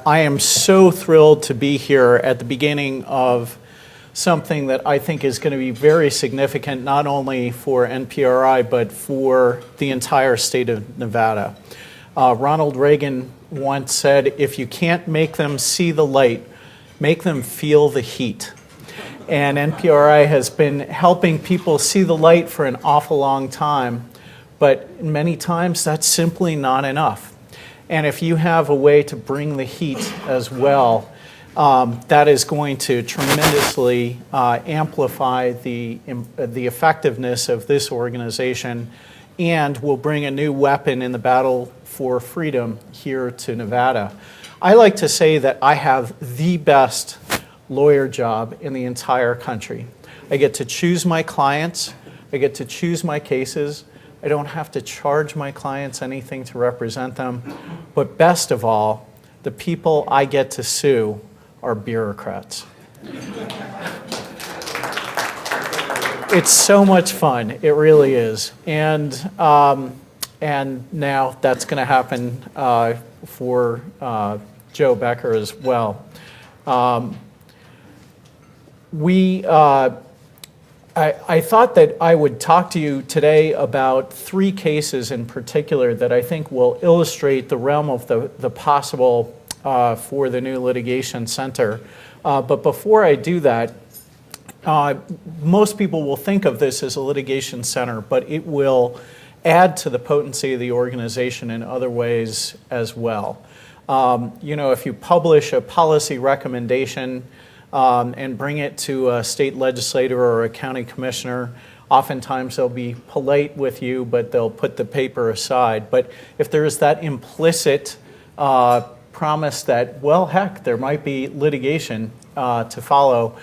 I am so thrilled to be here at the beginning of something that I think is going to be very significant, not only for NPRI, but for the entire state of Nevada. Ronald Reagan once said, if you can't make them see the light, make them feel the heat. And NPRI has been helping people see the light for an awful long time, but many times that's simply not enough. And if you have a way to bring the heat as well, that is going to tremendously amplify the effectiveness of this organization and will bring a new weapon in the battle for freedom here to Nevada. I like to say that I have the best lawyer job in the entire country. I get to choose my clients, I get to choose my cases, I don't have to charge my clients anything to represent them, but best of all, the people I get to sue are bureaucrats. It's so much fun, it really is. And now that's going to happen for Joe Becker as well. I thought that I would talk to you today about three cases in particular that I think will illustrate the realm of the possible for the new litigation center. But before I do that, most people will think of this as a litigation center, but it will add to the potency of the organization in other ways as well. If you publish a policy recommendation and bring it to a state legislator or a county commissioner, oftentimes they'll be polite with you, but they'll put the paper aside. But if there is that implicit promise that, well, heck, there might be litigation to follow,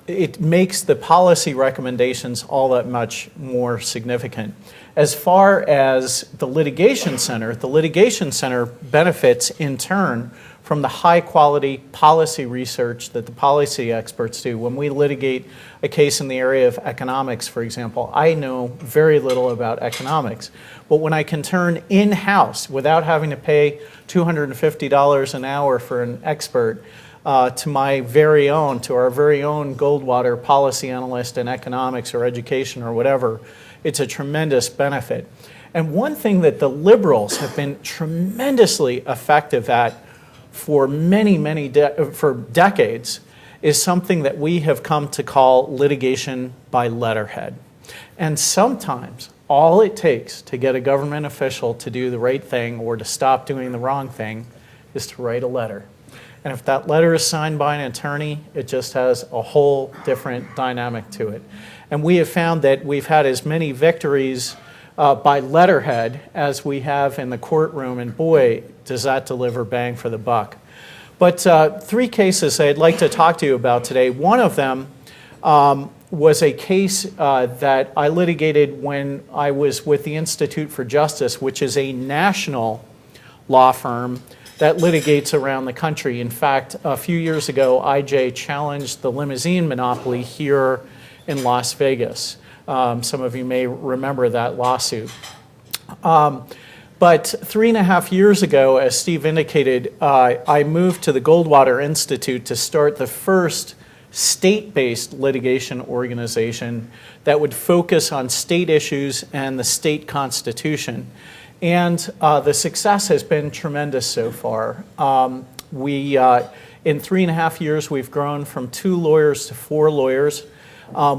it makes the policy recommendations all that much more significant. As far as the litigation center benefits in turn from the high-quality policy research that the policy experts do. When we litigate a case in the area of economics, for example, I know very little about economics. But when I can turn in-house, without having to pay $250 an hour for an expert, to our very own Goldwater policy analyst in economics or education or whatever, it's a tremendous benefit. And one thing that the liberals have been tremendously effective at for for decades is something that we have come to call litigation by letterhead. And sometimes all it takes to get a government official to do the right thing or to stop doing the wrong thing is to write a letter. And if that letter is signed by an attorney, it just has a whole different dynamic to it. And we have found that we've had as many victories by letterhead as we have in the courtroom, and boy, does that deliver bang for the buck. But three cases I'd like to talk to you about today. One of them was a case that I litigated when I was with the Institute for Justice, which is a national law firm that litigates around the country. In fact, a few years ago, IJ challenged the limousine monopoly here in Las Vegas. Some of you may remember that lawsuit. But 3.5 years ago, as Steve indicated, I moved to the Goldwater Institute to start the first state-based litigation organization that would focus on state issues and the state constitution. And the success has been tremendous so far. In 3.5 years, we've grown from 2 lawyers to 4 lawyers.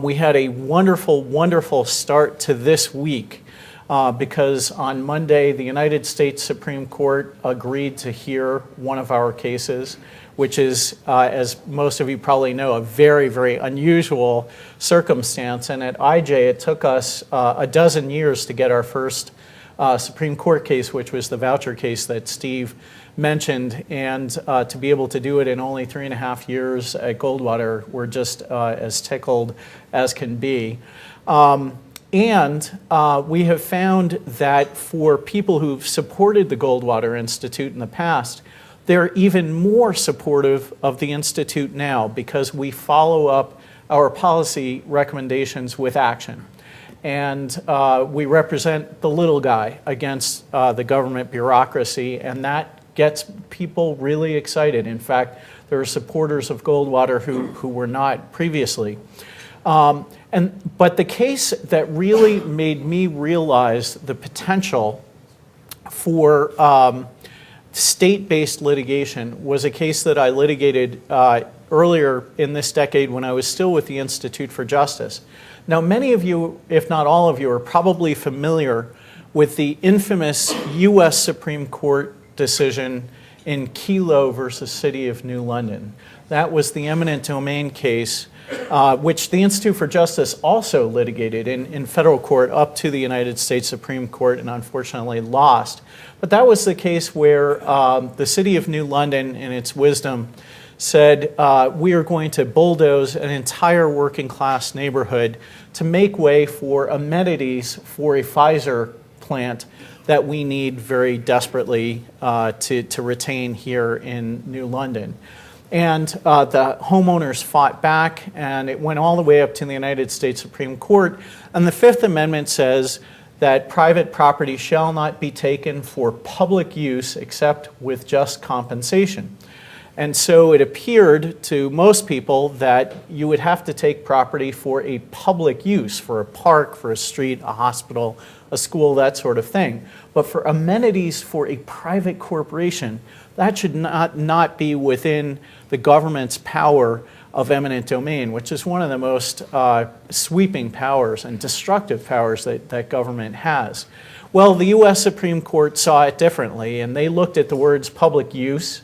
We had a wonderful, wonderful start to this week because on Monday, the United States Supreme Court agreed to hear one of our cases, which is, as most of you probably know, a very, very unusual circumstance. And at IJ, it took us a dozen years to get our first Supreme Court case, which was the voucher case that Steve mentioned, and to be able to do it in only 3.5 years at Goldwater, we're just as tickled as can be. And we have found that for people who've supported the Goldwater Institute in the past, they're even more supportive of the Institute now because we follow up our policy recommendations with action. And we represent the little guy against the government bureaucracy, and that gets people really excited. In fact, there are supporters of Goldwater who were not previously. But the case that really made me realize the potential for state-based litigation was a case that I litigated earlier in this decade when I was still with the Institute for Justice. Now, many of you, if not all of you, are probably familiar with the infamous U.S. Supreme Court decision in Kelo versus City of New London. That was the eminent domain case, which the Institute for Justice also litigated in federal court up to the United States Supreme Court and unfortunately lost. But that was the case where the City of New London, in its wisdom, said, we are going to bulldoze an entire working class neighborhood to make way for amenities for a Pfizer plant that we need very desperately to retain here in New London. And the homeowners fought back, and it went all the way up to the United States Supreme Court. And the Fifth Amendment says that private property shall not be taken for public use except with just compensation. And so it appeared to most people that you would have to take property for a public use, for a park, for a street, a hospital, a school, that sort of thing. But for amenities for a private corporation, that should not be within the government's power of eminent domain, which is one of the most sweeping powers and destructive powers that government has. Well, the U.S. Supreme Court saw it differently, and they looked at the words public use,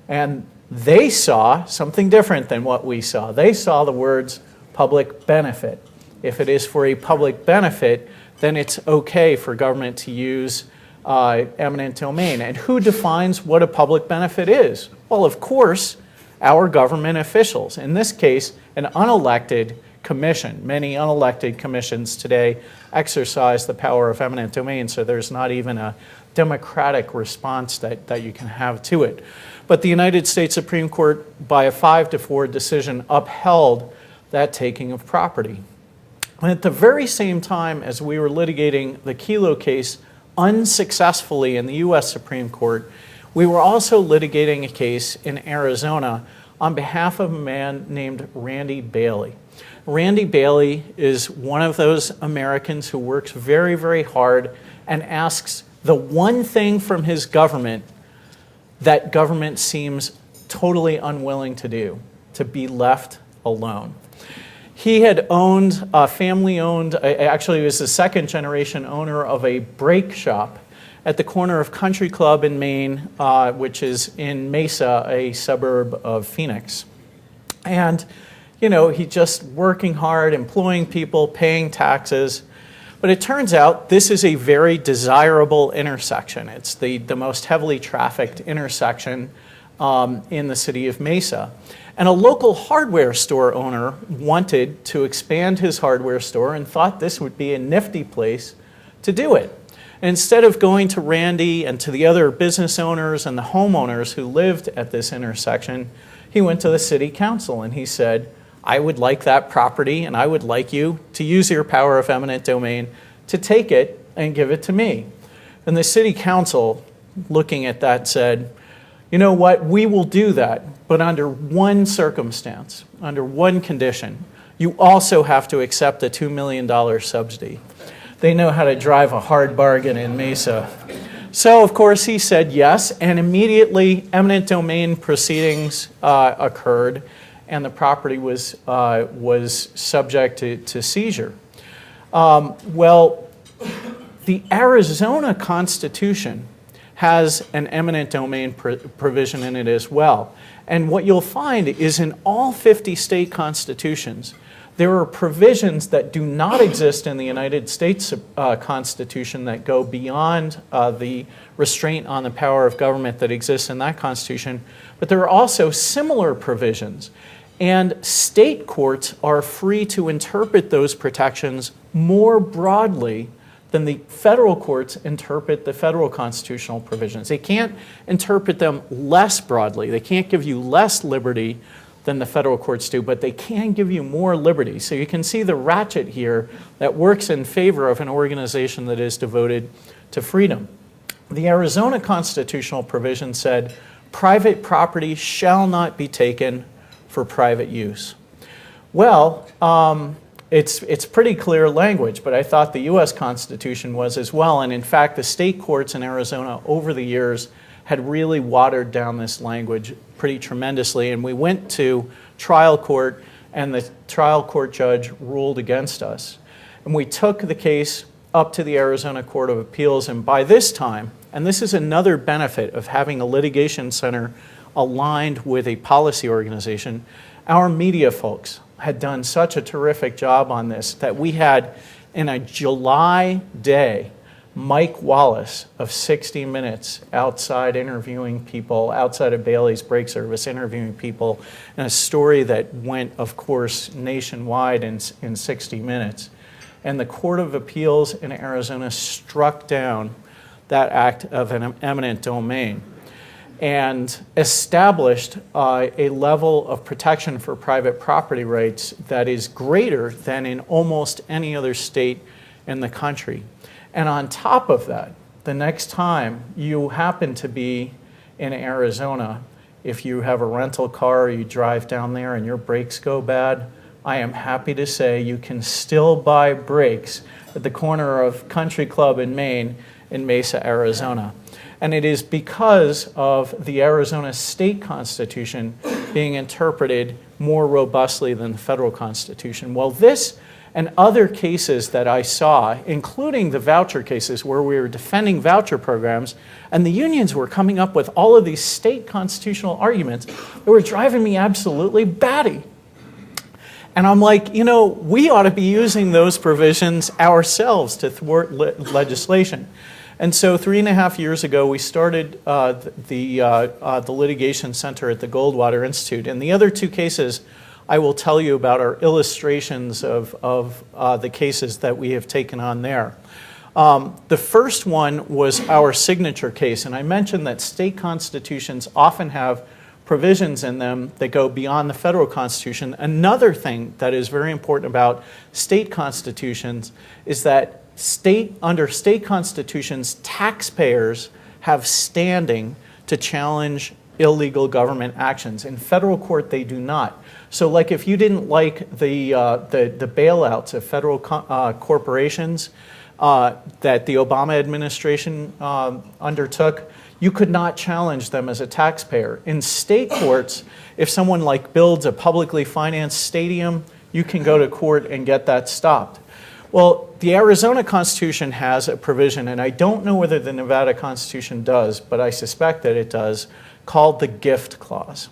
and they saw something different than what we saw. They saw the words public benefit. If it is for a public benefit, then it's okay for government to use eminent domain. And who defines what a public benefit is? Well, of course, our government officials. In this case, an unelected commission. Many unelected commissions today exercise the power of eminent domain, so there's not even a democratic response that you can have to it. But the United States Supreme Court, by a 5-4 decision, upheld that taking of property. And at the very same time as we were litigating the Kelo case unsuccessfully in the U.S. Supreme Court, we were also litigating a case in Arizona on behalf of a man named Randy Bailey. Randy Bailey is one of those Americans who works very, very hard and asks the one thing from his government that government seems totally unwilling to do, to be left alone. He had owned, family-owned, actually he was the second-generation owner of a brake shop at the corner of Country Club in Maine, which is in Mesa, a suburb of Phoenix. And, you know, he's just working hard, employing people, paying taxes. But it turns out this is a very desirable intersection. It's the most heavily trafficked intersection in the city of Mesa. And a local hardware store owner wanted to expand his hardware store and thought this would be a nifty place to do it. And instead of going to Randy and to the other business owners and the homeowners who lived at this intersection, he went to the city council and he said, I would like that property and I would like you to use your power of eminent domain to take it and give it to me. And the city council, looking at that, said, you know what, we will do that, but under one circumstance, under one condition. You also have to accept a $2 million subsidy. They know how to drive a hard bargain in Mesa. So, of course, he said yes, and immediately eminent domain proceedings occurred, and the property was subject to seizure. Well, the Arizona Constitution has an eminent domain provision in it as well. And what you'll find is in all 50 state constitutions, there are provisions that do not exist in the United States Constitution that go beyond the restraint on the power of government that exists in that Constitution, but there are also similar provisions. And state courts are free to interpret those protections more broadly than the federal courts interpret the federal constitutional provisions. They can't interpret them less broadly. They can't give you less liberty than the federal courts do, but they can give you more liberty. So you can see the ratchet here that works in favor of an organization that is devoted to freedom. The Arizona constitutional provision said, private property shall not be taken for private use. Well, it's pretty clear language, but I thought the U.S. Constitution was as well. And in fact, the state courts in Arizona over the years had really watered down this language pretty tremendously. And we went to trial court, and the trial court judge ruled against us. And we took the case up to the Arizona Court of Appeals, and by this time, and this is another benefit of having a litigation center aligned with a policy organization, our media folks had done such a terrific job on this that we had, in a July day, Mike Wallace of 60 Minutes outside interviewing people, outside of Bailey's Brake Service, interviewing people, and a story that went, of course, nationwide in 60 Minutes. And the Court of Appeals in Arizona struck down that act of an eminent domain and established a level of protection for private property rights that is greater than in almost any other state in the country. And on top of that, the next time you happen to be in Arizona, if you have a rental car or you drive down there and your brakes go bad, I am happy to say you can still buy brakes at the corner of Country Club in Maine in Mesa, Arizona. And it is because of the Arizona state constitution being interpreted more robustly than the federal constitution. Well, this and other cases that I saw, including the voucher cases where we were defending voucher programs, and the unions were coming up with all of these state constitutional arguments that were driving me absolutely batty. And I'm like, you know, we ought to be using those provisions ourselves to thwart legislation. And so 3.5 years ago, we started the litigation center at the Goldwater Institute. And the other two cases I will tell you about are illustrations of the cases that we have taken on there. The first one was our signature case. And I mentioned that state constitutions often have provisions in them that go beyond the federal constitution. Another thing that is very important about state constitutions is that under state constitutions, taxpayers have standing to challenge illegal government actions. In federal court, they do not. So like if you didn't like the bailouts of federal corporations that the Obama administration undertook, you could not challenge them as a taxpayer. In state courts, if someone like builds a publicly financed stadium, you can go to court and get that stopped. Well, the Arizona Constitution has a provision, and I don't know whether the Nevada Constitution does, but I suspect that it does, called the gift clause.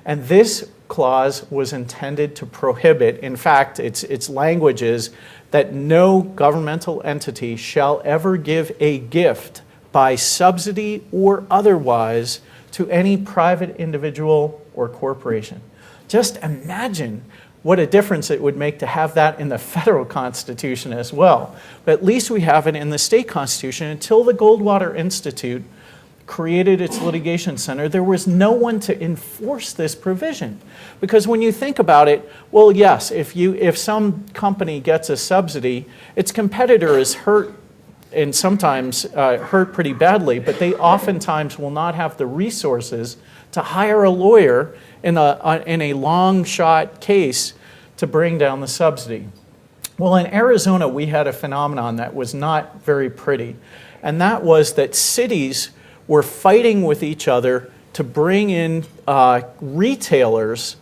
And this clause was intended to prohibit, in fact, its language is that no governmental entity shall ever give a gift by subsidy or otherwise to any private individual or corporation. Just imagine what a difference it would make to have that in the federal constitution as well. But at least we have it in the state constitution. Until the Goldwater Institute created its litigation center, there was no one to enforce this provision. Because when you think about it, well, yes, if some company gets a subsidy, its competitor is hurt and sometimes hurt pretty badly, but they oftentimes will not have the resources to hire a lawyer in a long shot case to bring down the subsidy. Well, in Arizona, we had a phenomenon that was not very pretty, and that was that cities were fighting with each other to bring in retailers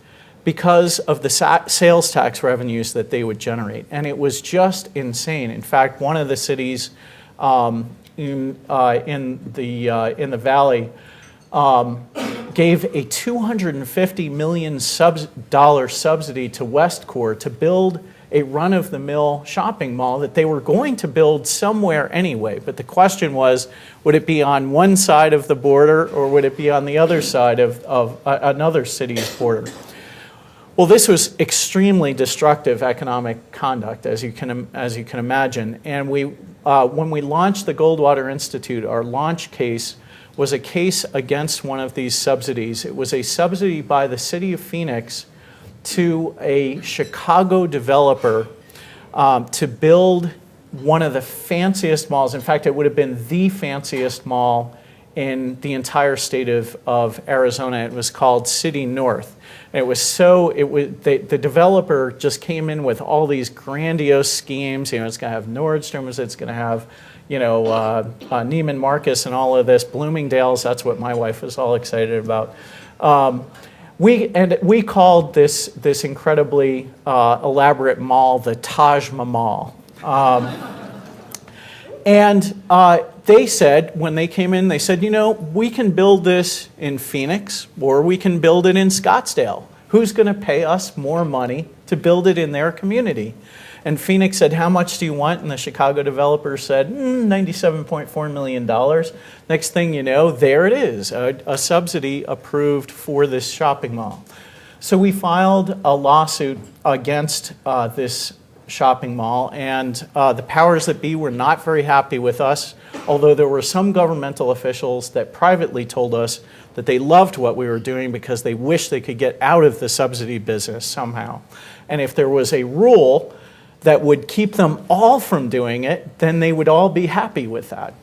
because of the sales tax revenues that they would generate. And it was just insane. In fact, one of the cities in the valley gave a $250 million subsidy to Westcor to build a run-of-the-mill shopping mall that they were going to build somewhere anyway. But the question was, would it be on one side of the border or would it be on the other side of another city's border? Well, this was extremely destructive economic conduct, as you can imagine. And when we launched the Goldwater Institute, our launch case was a case against one of these subsidies. It was a subsidy by the city of Phoenix to a Chicago developer to build one of the fanciest malls. In fact, it would have been the fanciest mall in the entire state of Arizona. It was called City North. And the developer just came in with all these grandiose schemes. It's going to have Nordstrom's, it's going to have, Neiman Marcus and all of this, Bloomingdale's. That's what my wife was all excited about. We called this incredibly elaborate mall the Taj Mahal. They said, when they came in, they said, we can build this in Phoenix or we can build it in Scottsdale. Who's going to pay us more money to build it in their community? And Phoenix said, how much do you want? And the Chicago developer said, $97.4 million. Next thing you know, there it is, a subsidy approved for this shopping mall. So we filed a lawsuit against this shopping mall, and the powers that be were not very happy with us, although there were some governmental officials that privately told us that they loved what we were doing because they wished they could get out of the subsidy business somehow. And if there was a rule that would keep them all from doing it, then they would all be happy with that.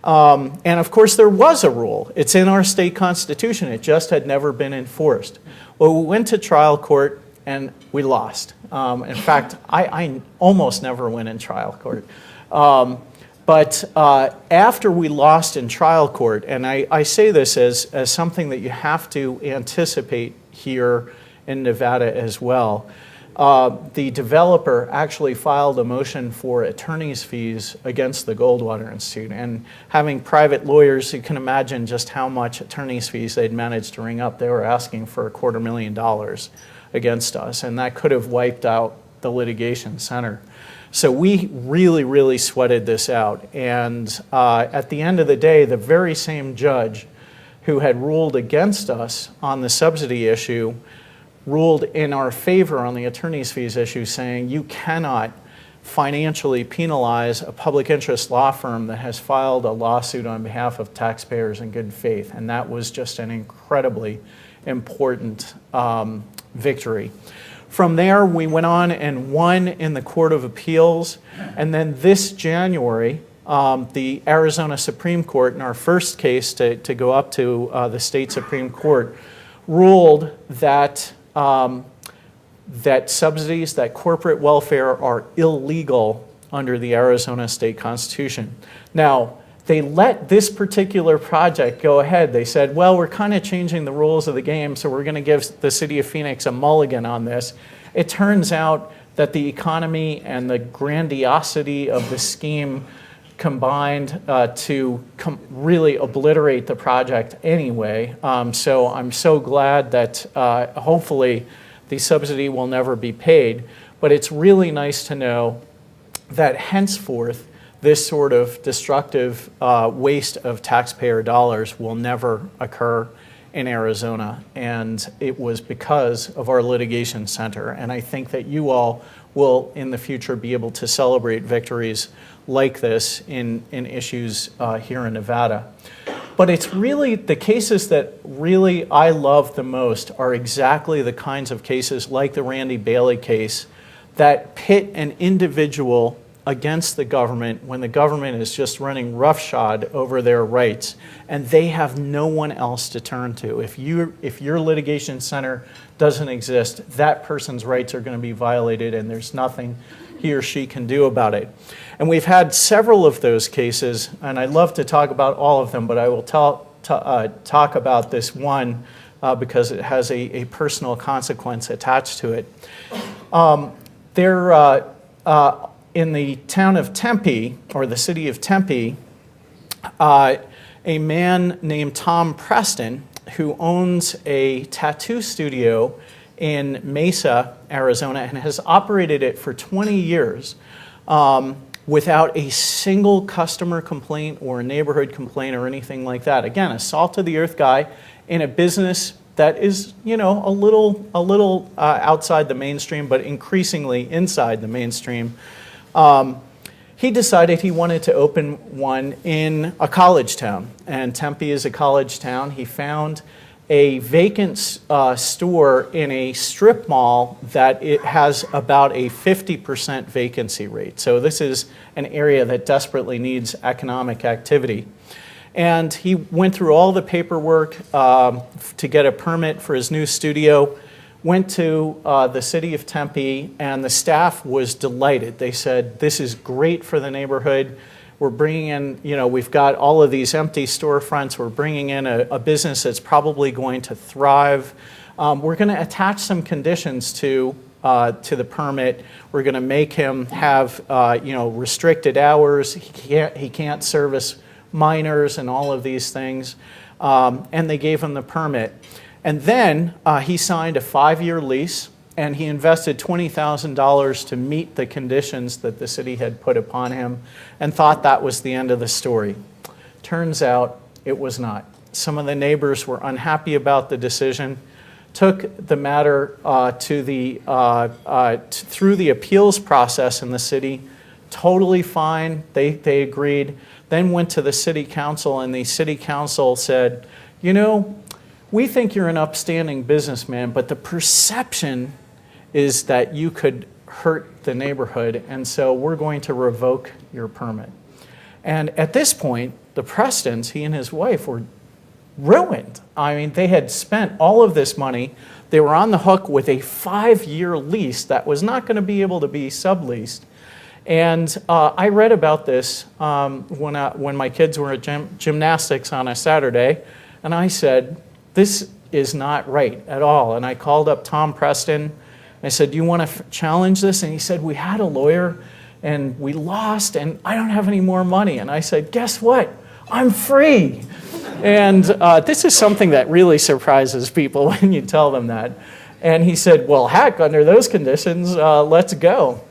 And of course there was a rule. It's in our state constitution. It just had never been enforced. Well, we went to trial court and we lost. In fact, I almost never win in trial court. But after we lost in trial court, and I say this as something that you have to anticipate here in Nevada as well, the developer actually filed a motion for attorney's fees against the Goldwater Institute. And having private lawyers, you can imagine just how much attorney's fees they'd managed to ring up. They were asking for $250,000 against us, and that could have wiped out the litigation center. So we really, really sweated this out. And at the end of the day, the very same judge who had ruled against us on the subsidy issue ruled in our favor on the attorney's fees issue, saying you cannot financially penalize a public interest law firm that has filed a lawsuit on behalf of taxpayers in good faith. And that was just an incredibly important victory. From there, we went on and won in the Court of Appeals. And then this January, the Arizona Supreme Court, in our first case to go up to the state Supreme Court, ruled that that subsidies, that corporate welfare are illegal under the Arizona state constitution. Now, they let this particular project go ahead. They said, well, we're kind of changing the rules of the game, so we're going to give the city of Phoenix a mulligan on this. It turns out that the economy and the grandiosity of the scheme combined to really obliterate the project anyway. So I'm so glad that hopefully the subsidy will never be paid. But it's really nice to know that henceforth, this sort of destructive waste of taxpayer dollars will never occur in Arizona. And it was because of our litigation center. And I think that you all will in the future be able to celebrate victories like this in issues here in Nevada. But it's really the cases that really I love the most are exactly the kinds of cases like the Randy Bailey case that pit an individual against the government when the government is just running roughshod over their rights and they have no one else to turn to. If your litigation center doesn't exist, that person's rights are going to be violated and there's nothing he or she can do about it. And we've had several of those cases, and I'd love to talk about all of them, but I will talk about this one because it has a personal consequence attached to it. In the town of Tempe, or the city of Tempe, a man named Tom Preston, who owns a tattoo studio in Mesa, Arizona, and has operated it for 20 years without a single customer complaint or a neighborhood complaint or anything like that. Again, a salt-of-the-earth guy in a business that is, a little outside the mainstream, but increasingly inside the mainstream. He decided he wanted to open one in a college town, and Tempe is a college town. He found a vacant store in a strip mall that it has about a 50% vacancy rate. So this is an area that desperately needs economic activity. And he went through all the paperwork to get a permit for his new studio, went to the city of Tempe, and the staff was delighted. They said, this is great for the neighborhood. We're bringing in, we've got all of these empty storefronts. We're bringing in a business that's probably going to thrive. We're going to attach some conditions to the permit. We're going to make him have, restricted hours. He can't service minors and all of these things. And they gave him the permit. And then he signed a 5-year lease, and he invested $20,000 to meet the conditions that the city had put upon him and thought that was the end of the story. Turns out it was not. Some of the neighbors were unhappy about the decision, took the matter through the appeals process in the city, totally fine, they agreed, then went to the city council, and the city council said, we think you're an upstanding businessman, but the perception is that you could hurt the neighborhood, and so we're going to revoke your permit. And at this point, the Prestons, he and his wife, were ruined. I mean, they had spent all of this money. They were on the hook with a 5-year lease that was not going to be able to be subleased. And I read about this when my kids were at gymnastics on a Saturday, and I said, this is not right at all. And I called up Tom Preston. I said, do you want to challenge this? And he said, we had a lawyer and we lost and I don't have any more money. And I said, guess what? I'm free. And this is something that really surprises people when you tell them that. And he said, well, heck, under those conditions, let's go.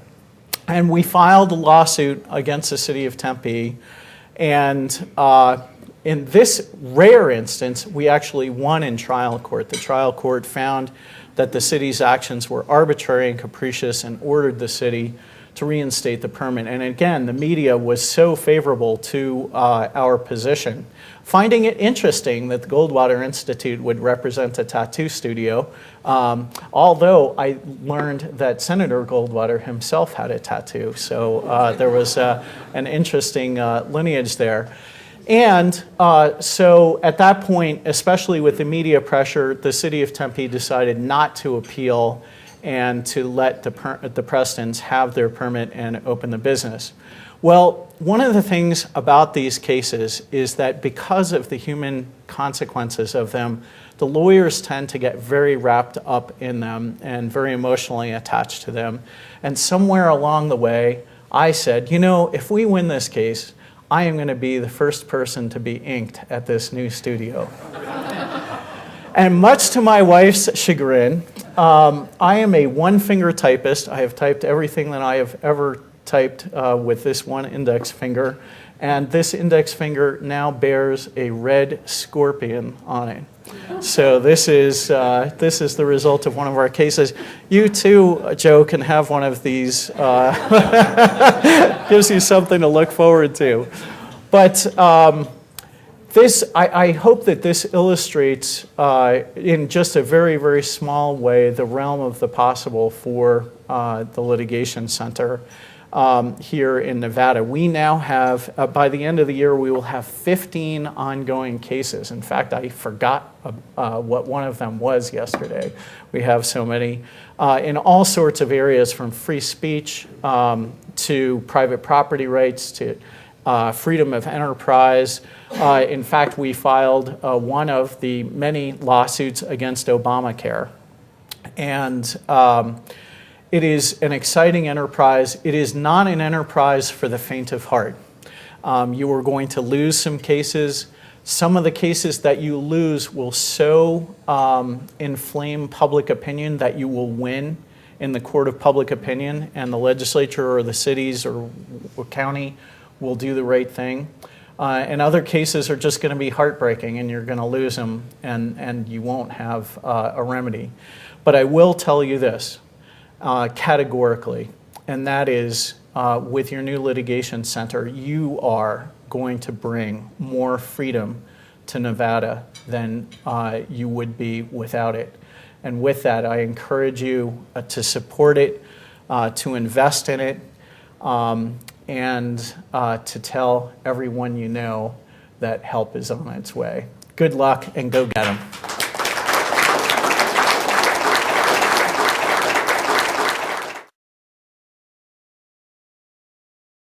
And we filed a lawsuit against the city of Tempe. And in this rare instance, we actually won in trial court. The trial court found that the city's actions were arbitrary and capricious and ordered the city to reinstate the permit. And again, the media was so favorable to our position, finding it interesting that the Goldwater Institute would represent a tattoo studio, although I learned that Senator Goldwater himself had a tattoo. So there was an interesting lineage there. And so at that point, especially with the media pressure, the city of Tempe decided not to appeal and to let the Prestons have their permit and open the business. Well, one of the things about these cases is that because of the human consequences of them, the lawyers tend to get very wrapped up in them and very emotionally attached to them. And somewhere along the way, I said, if we win this case, I am going to be the first person to be inked at this new studio. And much to my wife's chagrin, I am a one-finger typist. I have typed everything that I have ever typed with this one index finger. And this index finger now bears a red scorpion on it. So this is the result of one of our cases. You too, Joe, can have one of these. Gives you something to look forward to. But I hope that this illustrates in just a very, very small way the realm of the possible for the litigation center here in Nevada. We now have, by the end of the year, we will have 15 ongoing cases. In fact, I forgot what one of them was yesterday. We have so many in all sorts of areas, from free speech to private property rights to freedom of enterprise. In fact, we filed one of the many lawsuits against Obamacare. And it is an exciting enterprise. It is not an enterprise for the faint of heart. You are going to lose some cases. Some of the cases that you lose will so inflame public opinion that you will win in the court of public opinion, and the legislature or the cities or county will do the right thing. And other cases are just going to be heartbreaking, and you're going to lose them, and you won't have a remedy. But I will tell you this categorically, and that is with your new litigation center, you are going to bring more freedom to Nevada than you would be without it. And with that, I encourage you to support it, to invest in it, and to tell everyone you know that help is on its way. Good luck and go get them.